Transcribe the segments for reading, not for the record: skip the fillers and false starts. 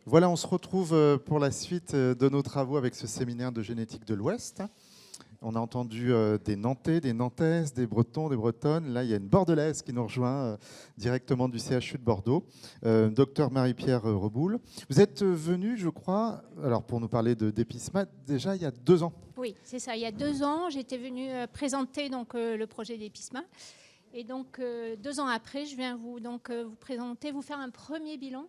Voilà, on se retrouve pour la suite de nos travaux avec ce séminaire de génétique de l'Ouest. On a entendu des Nantais, des Nantaises, des Bretons, des Bretonnes. Là, il y a une Bordelaise qui nous rejoint directement du CHU de Bordeaux, docteur Marie-Pierre Reboul. Vous êtes venue, je crois, alors pour nous parler de d'EPISMA, déjà il y a 2 ans. Oui, c'est ça. Il y a 2 ans, j'étais venue présenter le projet d'EPISMA. Et donc, 2 ans après, je viens vous présenter, vous faire un premier bilan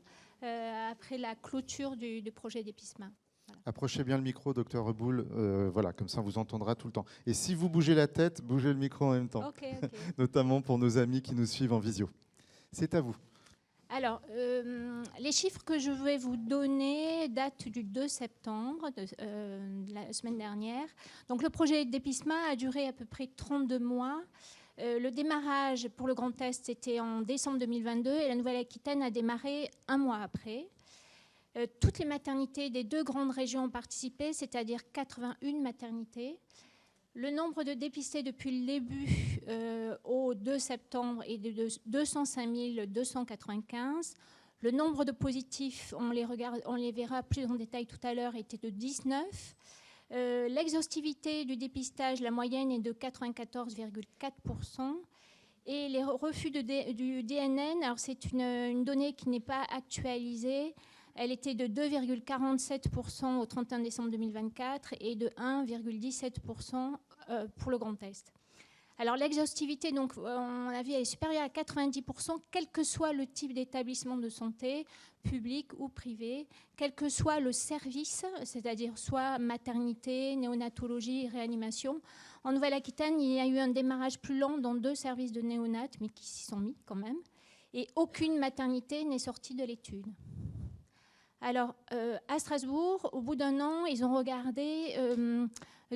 après la clôture du projet d'EPISMA. Voilà. Approchez bien le micro, docteur Reboul. Voilà, comme ça, on vous entendra tout le temps. Et si vous bougez la tête, bougez le micro en même temps. Okay. Notamment pour nos amis qui nous suivent en visio. C'est à vous. Alors, les chiffres que je vais vous donner datent du 2 septembre, la semaine dernière. Donc, le projet d'EPISMA a duré à peu près 32 mois. Le démarrage pour le Grand Est, c'était en décembre 2022 et la Nouvelle-Aquitaine a démarré 1 mois après. Toutes les maternités des 2 grandes régions ont participé, c'est-à-dire 81 maternités. Le nombre de dépistés depuis le début au 2 septembre est de 205 295. Le nombre de positifs, on les verra plus en détail tout à l'heure, était de 19. L'exhaustivité du dépistage, la moyenne est de 94,4%. Et les refus du DNN, alors c'est une donnée qui n'est pas actualisée. Elle était de 2,47% au 31 décembre 2024 et de 1,17% pour le Grand Est. Alors l'exhaustivité, donc, on a vu, elle est supérieure à 90%, quel que soit le type d'établissement de santé, public ou privé, quel que soit le service, c'est-à-dire soit maternité, néonatologie, réanimation. En Nouvelle-Aquitaine, il y a eu un démarrage plus lent dans 2 services de néonat, mais qui s'y sont mis quand même. Et aucune maternité n'est sortie de l'étude. Alors, à Strasbourg, au bout d'1 an, ils ont regardé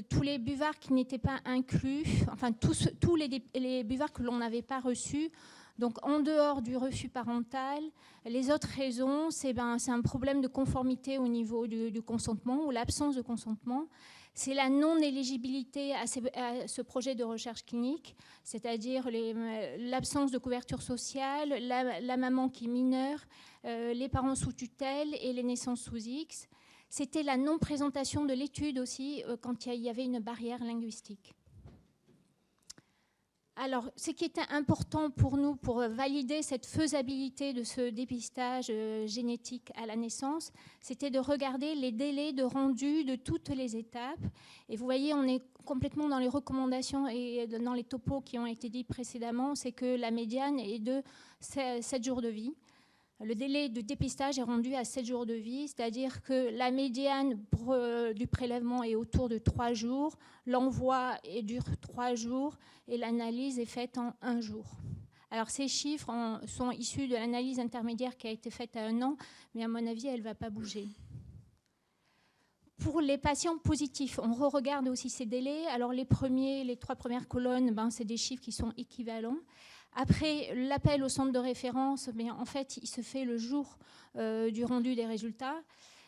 tous les buvards qui n'étaient pas inclus, enfin tous les buvards que l'on n'avait pas reçus. Donc, en dehors du refus parental, les autres raisons, c'est un problème de conformité au niveau du consentement ou l'absence de consentement. C'est la non-éligibilité à ce projet de recherche clinique, c'est-à-dire l'absence de couverture sociale, la maman qui est mineure, les parents sous tutelle et les naissances sous X. C'était la non-présentation de l'étude aussi quand il y avait une barrière linguistique. Alors, ce qui était important pour nous, pour valider cette faisabilité de ce dépistage génétique à la naissance, c'était de regarder les délais de rendu de toutes les étapes. Et vous voyez, on est complètement dans les recommandations et dans les topos qui ont été dits précédemment, c'est que la médiane est de 7 jours de vie. Le délai de dépistage est rendu à 7 jours de vie, c'est-à-dire que la médiane du prélèvement est autour de 3 jours, l'envoi dure 3 jours et l'analyse est faite en 1 jour. Alors ces chiffres sont issus de l'analyse intermédiaire qui a été faite à 1 an, mais à mon avis, elle ne va pas bouger. Pour les patients positifs, on re-regarde aussi ces délais. Alors les 3 premières colonnes, c'est des chiffres qui sont équivalents. Après, l'appel au centre de référence, mais en fait, il se fait le jour du rendu des résultats.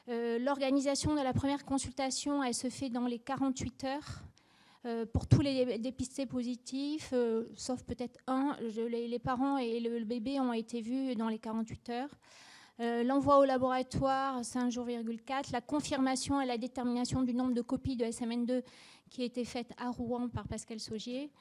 L'organisation de la première consultation, elle se fait dans les 48 heures pour tous les dépistés positifs, sauf peut-être un. Les parents et le bébé ont été vus dans les 48 heures. L'envoi au laboratoire, 5 jours, 4. La confirmation et la détermination du nombre de copies de SMN2 qui a été faite à Rouen par Pascal Saugier.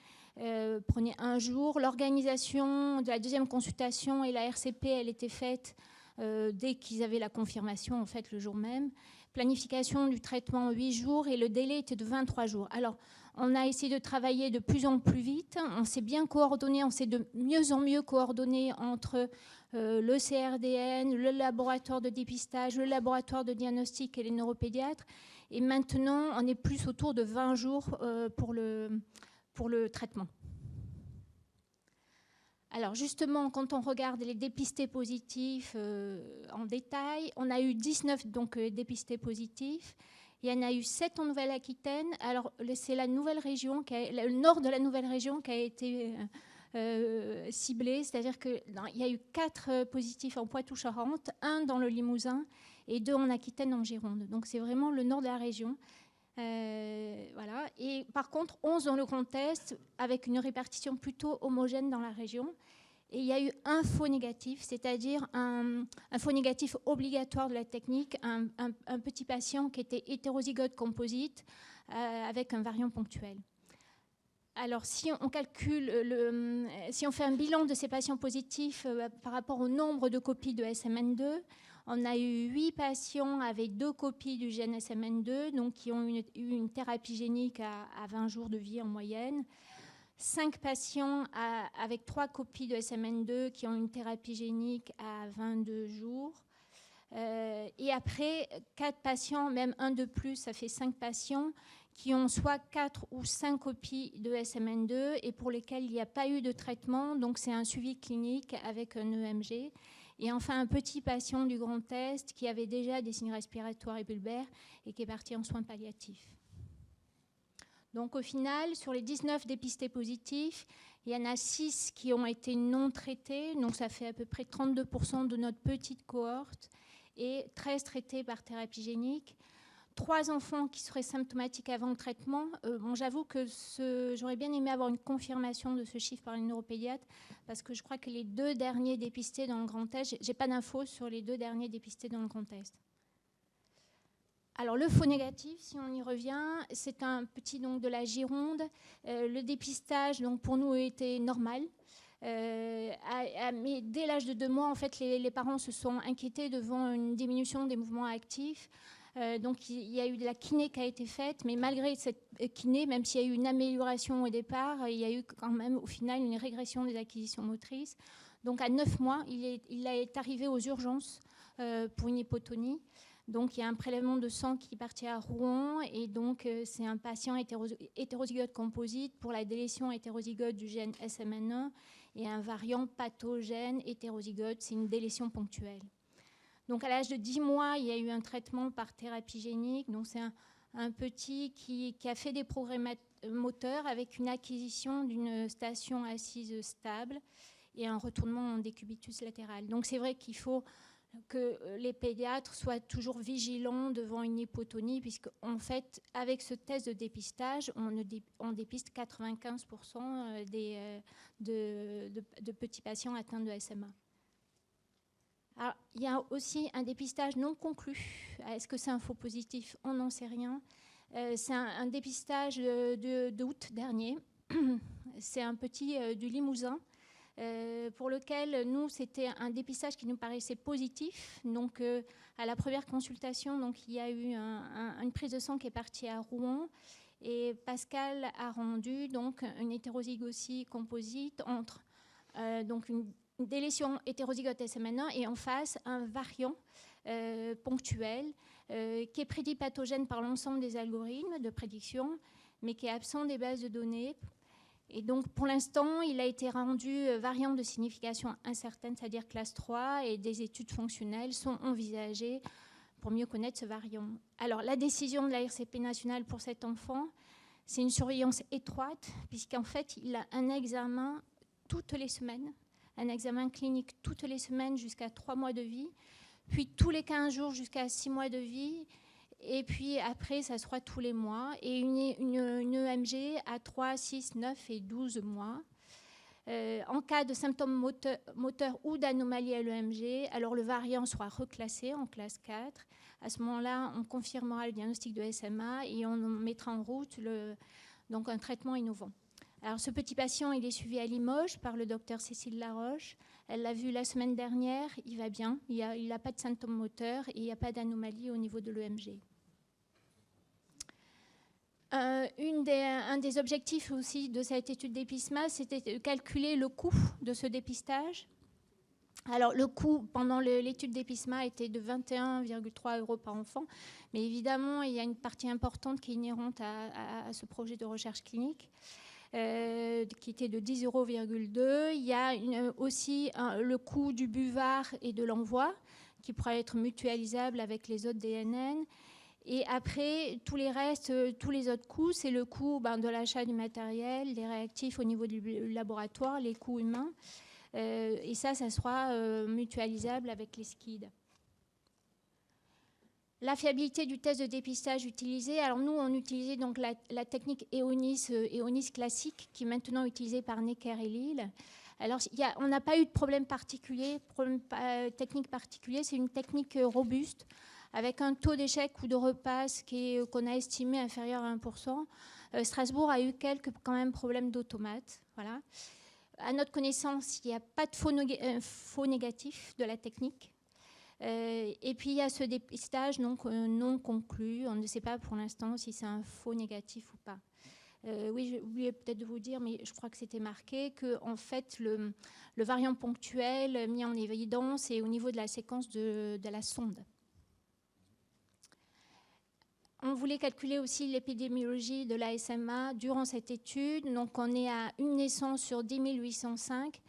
Prenait 1 jour. L'organisation de la deuxième consultation et la RCP, elle était faite dès qu'ils avaient la confirmation, en fait, le jour même. Planification du traitement 8 jours et le délai était de 23 jours. Alors, on a essayé de travailler de plus en plus vite. On s'est bien coordonné, on s'est de mieux en mieux coordonné entre le CRDN, le laboratoire de dépistage, le laboratoire de diagnostic et les neuropédiatres. Et maintenant, on est plus autour de 20 jours pour le traitement. Alors justement, quand on regarde les dépistés positifs en détail, on a eu 19 dépistés positifs. Il y en a eu 7 en Nouvelle-Aquitaine. Alors c'est la nouvelle région, le nord de la nouvelle région qui a été ciblé. C'est-à-dire qu'il y a eu 4 positifs en Poitou-Charentes, 1 dans le Limousin et 2 en Aquitaine en Gironde. Donc c'est vraiment le nord de la région. Voilà. Et par contre, 11 dans le Grand Est, avec une répartition plutôt homogène dans la région. Et il y a eu un faux négatif, c'est-à-dire un faux négatif obligatoire de la technique, un petit patient qui était hétérozygote composite avec un variant ponctuel. Alors, si on calcule, si on fait un bilan de ces patients positifs par rapport au nombre de copies de SMN2, on a eu 8 patients avec 2 copies du gène SMN2, donc qui ont eu une thérapie génique à 20 jours de vie en moyenne. 5 patients avec 3 copies de SMN2 qui ont une thérapie génique à 22 jours. Et après, 4 patients, même un de plus, ça fait 5 patients qui ont soit 4 ou 5 copies de SMN2 et pour lesquels il n'y a pas eu de traitement. Donc, c'est un suivi clinique avec un EMG. Et enfin, un petit patient du grand test qui avait déjà des signes respiratoires et bulbaires et qui est parti en soins palliatifs. Donc au final, sur les 19 dépistés positifs, il y en a 6 qui ont été non traités, donc ça fait à peu près 32% de notre petite cohorte, et 13 traités par thérapie génique. 3 enfants qui seraient symptomatiques avant le traitement. Bon, j'avoue que j'aurais bien aimé avoir une confirmation de ce chiffre par les neuropédiatres, parce que je crois que les 2 derniers dépistés dans le grand test, j'ai pas d'infos sur les 2 derniers dépistés dans le grand test. Alors le faux négatif, si on y revient, c'est un petit donc de la Gironde. Le dépistage donc pour nous était normal. Mais dès l'âge de 2 mois, en fait, les parents se sont inquiétés devant une diminution des mouvements actifs. Donc il y a eu de la kiné qui a été faite, mais malgré cette kiné, même s'il y a eu une amélioration au départ, il y a eu quand même au final une régression des acquisitions motrices. Donc à 9 mois, il est arrivé aux urgences pour une hypotonie. Donc, il y a un prélèvement de sang qui est parti à Rouen et donc c'est un patient hétérozygote composite pour la délétion hétérozygote du gène SMN1 et un variant pathogène hétérozygote, c'est une délétion ponctuelle. Donc, à l'âge de 10 mois, il y a eu un traitement par thérapie génique. Donc, c'est un petit qui a fait des progrès moteurs avec une acquisition d'une station assise stable et un retournement en décubitus latéral. Donc, c'est vrai qu'il faut que les pédiatres soient toujours vigilants devant une hypotonie, puisqu'en fait, avec ce test de dépistage, on dépiste 95% de petits patients atteints de SMA. Alors, il y a aussi un dépistage non conclu. Est-ce que c'est un faux positif? On n'en sait rien. C'est un dépistage d'août dernier. C'est un petit du Limousin. Pour lequel nous c'était un dépistage qui nous paraissait positif. Donc à la première consultation, donc il y a eu une prise de sang qui est partie à Rouen et Pascal a rendu donc une hétérozygocie composite entre donc une délétion hétérozygote SMN1 et en face un variant ponctuel qui est prédit pathogène par l'ensemble des algorithmes de prédiction, mais qui est absent des bases de données. Et donc, pour l'instant, il a été rendu variant de signification incertaine, c'est-à-dire classe 3, et des études fonctionnelles sont envisagées pour mieux connaître ce variant. Alors, la décision de la RCP nationale pour cet enfant, c'est une surveillance étroite, puisqu'en fait, il a un examen toutes les semaines, un examen clinique toutes les semaines jusqu'à 3 mois de vie, puis tous les 15 jours jusqu'à 6 mois de vie, et puis après, ça sera tous les mois. Et une EMG à 3, 6, 9 et 12 mois. En cas de symptômes moteurs ou d'anomalie à l'EMG, alors le variant sera reclassé en classe 4. À ce moment-là, on confirmera le diagnostic de SMA et on mettra en route donc un traitement innovant. Alors ce petit patient, il est suivi à Limoges par le docteur Cécile Laroche. Elle l'a vu la semaine dernière, il va bien, il n'a pas de symptômes moteurs et il n'y a pas d'anomalie au niveau de l'EMG. Un des objectifs aussi de cette étude d'EPISMA, c'était de calculer le coût de ce dépistage. Alors, le coût pendant l'étude d'EPISMA était de 21,3 € par enfant, mais évidemment, il y a une partie importante qui est inhérente à ce projet de recherche clinique, qui était de 10,2 €. Il y a aussi le coût du buvard et de l'envoi, qui pourra être mutualisable avec les autres DNN. Et après, tous les restes, tous les autres coûts, c'est le coût de l'achat du matériel, des réactifs au niveau du laboratoire, les coûts humains. Et ça sera mutualisable avec les SCID. La fiabilité du test de dépistage utilisé. Alors nous, on utilisait donc la technique EONIS classique, qui est maintenant utilisée par Necker et Lille. Alors, on n'a pas eu de problème particulier, technique particulier. C'est une technique robuste, avec un taux d'échec ou de repasse qu'on a estimé inférieur à 1%. Strasbourg a eu quelques quand même problèmes d'automates. Voilà. À notre connaissance, il n'y a pas de faux négatif de la technique. Et puis, il y a ce dépistage non conclu. On ne sait pas pour l'instant si c'est un faux négatif ou pas. Oui, j'ai oublié peut-être de vous dire, mais je crois que c'était marqué que en fait, le variant ponctuel mis en évidence est au niveau de la séquence de la sonde. On voulait calculer aussi l'épidémiologie de la SMA durant cette étude. Donc, on est à une naissance sur 10 805.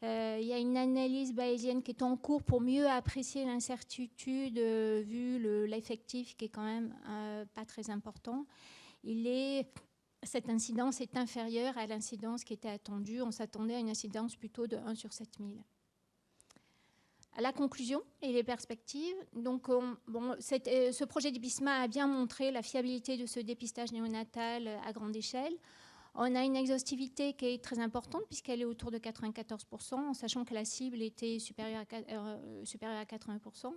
Il y a une analyse bayésienne qui est en cours pour mieux apprécier l'incertitude vu l'effectif qui est quand même pas très important. Cette incidence est inférieure à l'incidence qui était attendue. On s'attendait à une incidence plutôt de 1 sur 7000. À la conclusion et les perspectives, donc, ce projet d'EPISMA a bien montré la fiabilité de ce dépistage néonatal à grande échelle. On a une exhaustivité qui est très importante puisqu'elle est autour de 94%, en sachant que la cible était supérieure à 80%.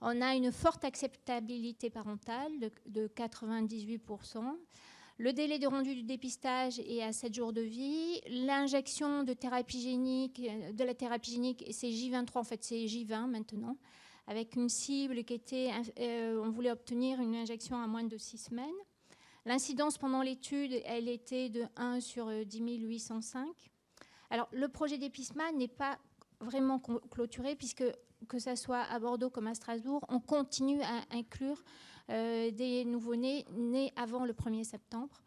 On a une forte acceptabilité parentale de 98%. Le délai de rendu du dépistage est à 7 jours de vie. L'injection de la thérapie génique, c'est J23, en fait c'est J20 maintenant, avec une cible qui était, on voulait obtenir une injection à moins de 6 semaines. L'incidence pendant l'étude, elle était de 1 sur 10 805. Alors, le projet d'EPISMA n'est pas vraiment clôturé, puisque que ce soit à Bordeaux comme à Strasbourg, on continue à inclure des nouveau-nés nés avant le 1er septembre.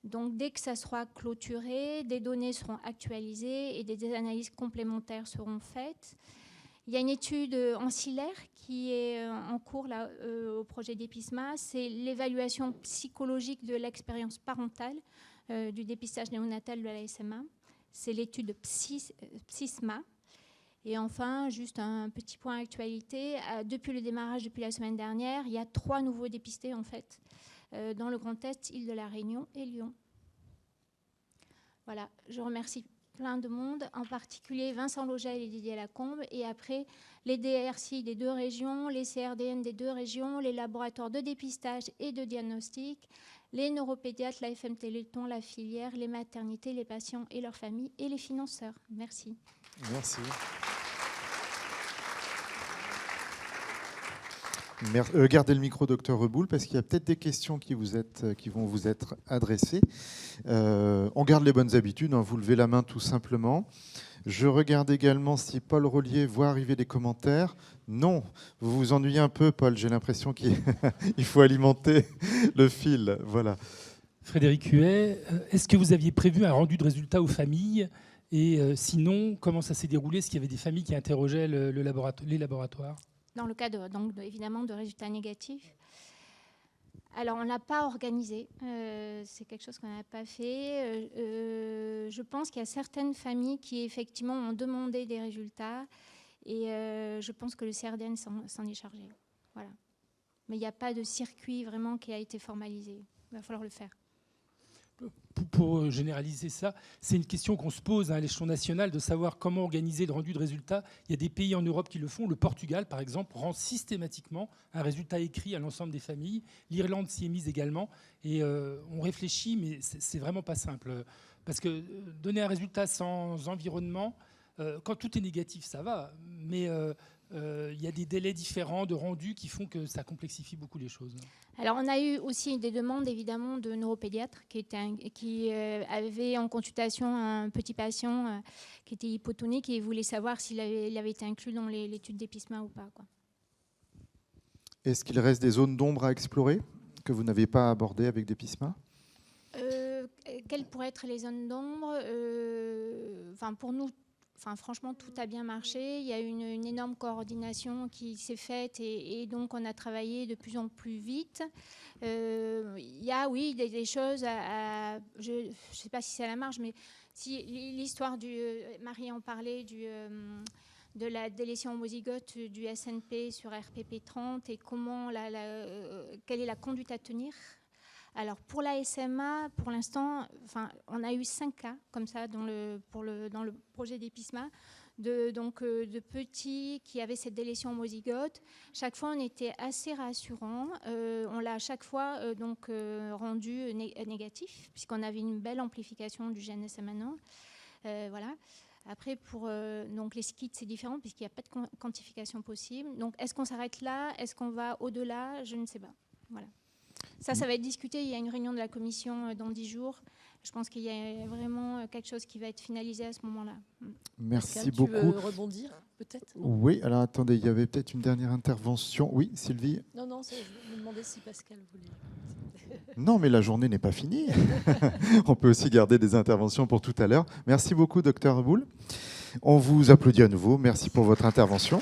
Donc, dès que ça sera clôturé, des données seront actualisées et des analyses complémentaires seront faites. Il y a une étude ancillaire qui est en cours là, au projet d'EPISMA. C'est l'évaluation psychologique de l'expérience parentale du dépistage néonatal de la SMA. C'est l'étude PSISMA. Et enfin, juste un petit point actualité. Depuis le démarrage, depuis la semaine dernière, il y a 3 nouveaux dépistés en fait, dans le Grand Est, Île de la Réunion et Lyon. Voilà, je remercie plein de monde, en particulier Vincent Logel et Didier Lacombe, et après les DRC des 2 régions, les CRDN des 2 régions, les laboratoires de dépistage et de diagnostic, les neuropédiatres, la FM Téléthon, la filière, les maternités, les patients et leurs familles, et les financeurs. Merci. Merci. Gardez le micro, docteur Reboul, parce qu'il y a peut-être des questions qui vont vous être adressées. On garde les bonnes habitudes, hein, vous levez la main tout simplement. Je regarde également si Paul Rollier voit arriver des commentaires. Non, vous vous ennuyez un peu, Paul, j'ai l'impression qu'il faut alimenter le fil. Voilà. Frédéric Huet, est-ce que vous aviez prévu un rendu de résultats aux familles ? Et sinon, comment ça s'est déroulé ? Est-ce qu'il y avait des familles qui interrogeaient les laboratoires ? Dans le cadre, donc, évidemment, de résultats négatifs. Alors, on ne l'a pas organisé. C'est quelque chose qu'on n'a pas fait. Je pense qu'il y a certaines familles qui, effectivement, ont demandé des résultats. Et je pense que le CRDN s'en est chargé. Voilà. Mais il n'y a pas de circuit vraiment qui a été formalisé. Il va falloir le faire. Pour généraliser ça, c'est une question qu'on se pose à l'échelon national de savoir comment organiser le rendu de résultats. Il y a des pays en Europe qui le font. Le Portugal, par exemple, rend systématiquement un résultat écrit à l'ensemble des familles. L'Irlande s'y est mise également. Et on réfléchit, mais c'est vraiment pas simple. Parce que donner un résultat sans environnement, quand tout est négatif, ça va. Mais il y a des délais différents de rendu qui font que ça complexifie beaucoup les choses. Alors, on a eu aussi des demandes, évidemment, de neuropédiatres qui avaient en consultation un petit patient qui était hypotonique et voulait savoir s'il avait été inclus dans l'étude d'EPISMA ou pas, quoi. Est-ce qu'il reste des zones d'ombre à explorer que vous n'avez pas abordées avec d'EPISMA ? Quelles pourraient être les zones d'ombre ? Pour nous, franchement, tout a bien marché. Il y a une énorme coordination qui s'est faite et donc on a travaillé de plus en plus vite. Il y a, oui, des choses je ne sais pas si c'est à la marge, mais si l'histoire Marie en parlait, de la délétion homozygote du SNP sur RPP30 et comment quelle est la conduite à tenir Alors pour la SMA, pour l'instant, on a eu 5 cas comme ça dans le projet d'EPISMA de petits qui avaient cette délétion homozygote. Chaque fois, on était assez rassurant. On l'a à chaque fois rendu négatif, puisqu'on avait une belle amplification du gène SMN1. Voilà. Après, pour donc les skids, c'est différent, puisqu'il n'y a pas de quantification possible. Donc, est-ce qu'on s'arrête là? Est-ce qu'on va au-delà? Je ne sais pas. Voilà. Ça va être discuté. Il y a une réunion de la commission dans 10 jours. Je pense qu'il y a vraiment quelque chose qui va être finalisé à ce moment-là. Merci Pascal, beaucoup. Tu veux rebondir, peut-être? Oui, alors attendez, il y avait peut-être une dernière intervention. Oui, Sylvie? Non, je me demandais si Pascal voulait. Non, mais la journée n'est pas finie. On peut aussi garder des interventions pour tout à l'heure. Merci beaucoup, Dr Boule. On vous applaudit à nouveau. Merci pour votre intervention.